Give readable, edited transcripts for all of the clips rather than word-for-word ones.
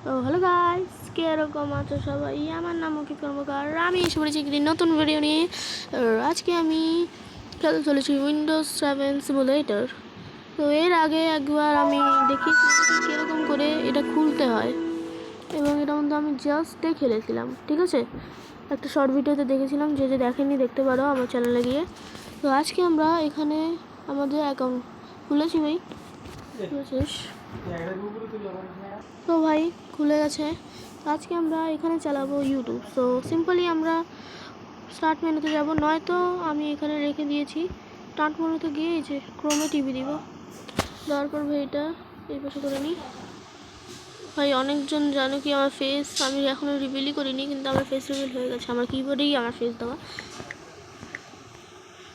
তো hello guys, কীরকম আছো সবাই? আমার নাম অঙ্কিত কর্মকার। আমি এসে পড়েছি একটি নতুন ভিডিও নিয়ে। আজকে আমি খেলতে চলেছি উইন্ডোজ 7 সিমুলেটর। তো এর আগে একবার আমি দেখেছি কীরকম করে এটা খুলতে হয়, এবং এটা মধ্যে আমি জাস্ট খেলেছিলাম, ঠিক আছে? একটা শর্ট ভিডিওতে দেখেছিলাম, যে দেখেনি দেখতে পারো আমার চ্যানেলে গিয়ে। তো আজকে আমরা এখানে আমাদের অ্যাকাউন্ট খুলেছি ভাই, খুলেছিস তো ভাই? খুলে গেছে। আজকে আমরা এখানে চালাবো ইউটিউব। সো সিম্পলি আমরা স্টার্ট মেনুতে যাব, নয়তো আমি এখানে রেখে দিয়েছি স্টার্ট মেনুতে গিয়ে এই যে ক্রোমে টিভি দিব। দেওয়ার পর ভাই এটা এই পাশে করে নিই। ভাই অনেকজন জানো কি আমার ফেস আমি এখনও রিভিলই করিনি, কিন্তু আমার ফেস রিভিল হয়ে গেছে, আমার কিবোর্ডেই আমার ফেস দেওয়া।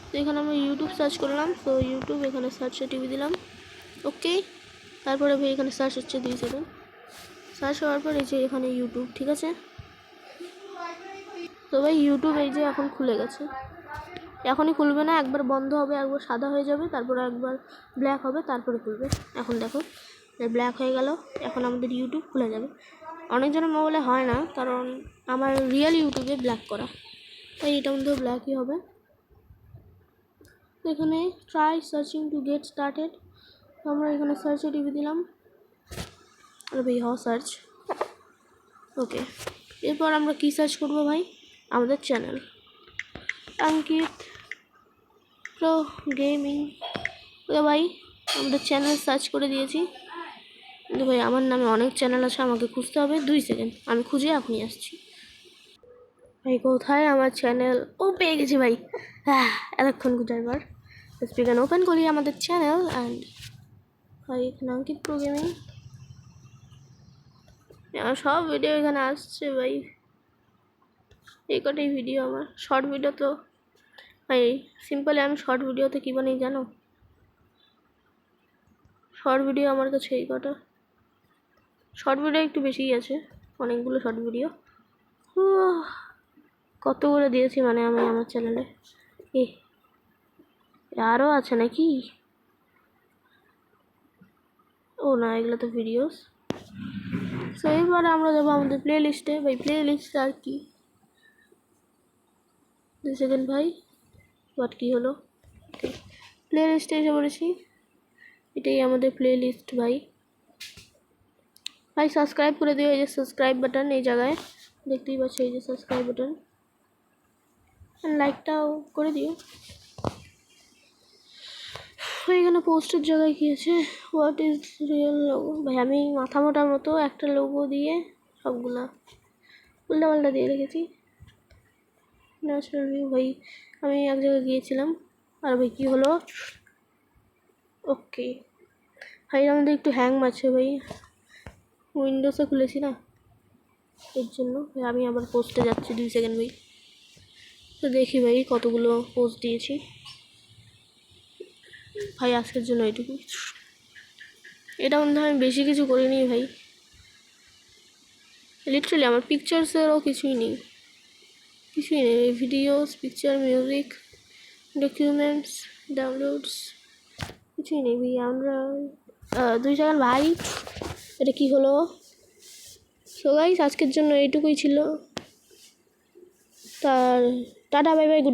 তো এখানে আমরা ইউটিউব সার্চ করলাম। তো ইউটিউব এখানে সার্চে টিভি দিলাম, ওকে। তারপরে ভাই এখানে সার্চ হচ্ছে 2 সেকেন্ড। সার্চ হওয়ার পর এই যে এখানে ইউটিউব, ঠিক আছে? তো ভাই ইউটিউব এই যে এখন খুলে গেছে। এখনই খুলবে না, একবার বন্ধ হবে, একবার সাদা হয়ে যাবে, তারপরে একবার ব্ল্যাক হবে, তারপরে খুলবে। এখন দেখো ব্ল্যাক হয়ে গেল, এখন আমাদের ইউটিউব খুলে যাবে। অনেকজনের মোবাইলে হয় না, কারণ আমার রিয়েল ইউটিউবে ব্ল্যাক করা, তাই এটা মধ্যেও ব্ল্যাকই হবে। তো এখানে try searching to get started, আমরা এখানে সার্চে টিভি দিলাম। আর ভাই সার্চ, ওকে। এরপর আমরা কি সার্চ করবো ভাই? আমাদের চ্যানেল অঙ্কিত প্রো গেমিং। ওকে ভাই, আমাদের চ্যানেল সার্চ করে দিয়েছি, কিন্তু ভাই আমার নামে অনেক চ্যানেল আছে, আমাকে খুঁজতে হবে। 2 সেকেন্ড, আমি খুঁজে এখনই আসছি। ভাই কোথায় আমার চ্যানেল? ও পেয়ে গেছি ভাই, এতক্ষণ কোথায়? এবার স্পিকার ওপেন করি আমাদের চ্যানেল, অ্যান্ড ভাই এখানে অঙ্কিত প্রো গেমিং, আমার সব ভিডিও এখানে আসছে ভাই। এই কটাই ভিডিও আমার শর্ট ভিডিও। তো ভাই সিম্পলি আমি শর্ট ভিডিওতে কী বানাই জানো? শর্ট ভিডিও আমার কাছে এই কটা। শর্ট ভিডিও একটু বেশিই আছে, অনেকগুলো শর্ট ভিডিও। কত করে দিয়েছি মানে আমি আমার চ্যানেলে, আরও আছে নাকি? ও না, এগুলো তো ভিডিওস। সো এরপরে আমরা যাবো আমাদের প্লে লিস্টে। ভাই প্লে লিস্ট আর কি? 2 সেকেন্ড ভাই, বাট কী হলো? প্লে লিস্টে এসে পড়েছি, এটাই আমাদের প্লে লিস্ট। ভাই ভাই সাবস্ক্রাইব করে দিও, এই যে সাবস্ক্রাইব বাটন এই জায়গায় দেখতেই পাচ্ছ, এই যে সাবস্ক্রাইব বাটন, লাইকটাও করে দিও। এখানে পোস্টের জায়গায় কী আছে? What is real logo? ভাই আমি মাথা মোটার মতো একটা লোগো দিয়ে সবগুলা উল্টাপাল্টা দিয়ে রেখেছি। ন্যাচারাল ভিউ, ভাই আমি এক জায়গায় গিয়েছিলাম, আর ভাই কী হলো? ওকে ভাই, আমাদের একটু হ্যাং মারছে ভাই, উইন্ডোজে খুলেছি না, এর জন্য। আমি আবার পোস্টে যাচ্ছি, 2 সেকেন্ড ভাই। তো দেখি ভাই কতগুলো পোস্ট দিয়েছি ভাই, আজকের জন্য এইটুকু। এটা মধ্যে আমি বেশি কিছু করিনি ভাই, লিটারালি আমার পিকচার্সেরও কিছুই নেই, videos, picture, music, documents, downloads, কিছুই নেই ভাই। আমরা 2 সেকেন্ড ভাই, এটা কি হলো? সো গাইস আজকের জন্য এইটুকুই ছিল, টাটা বাই বাই, গুড।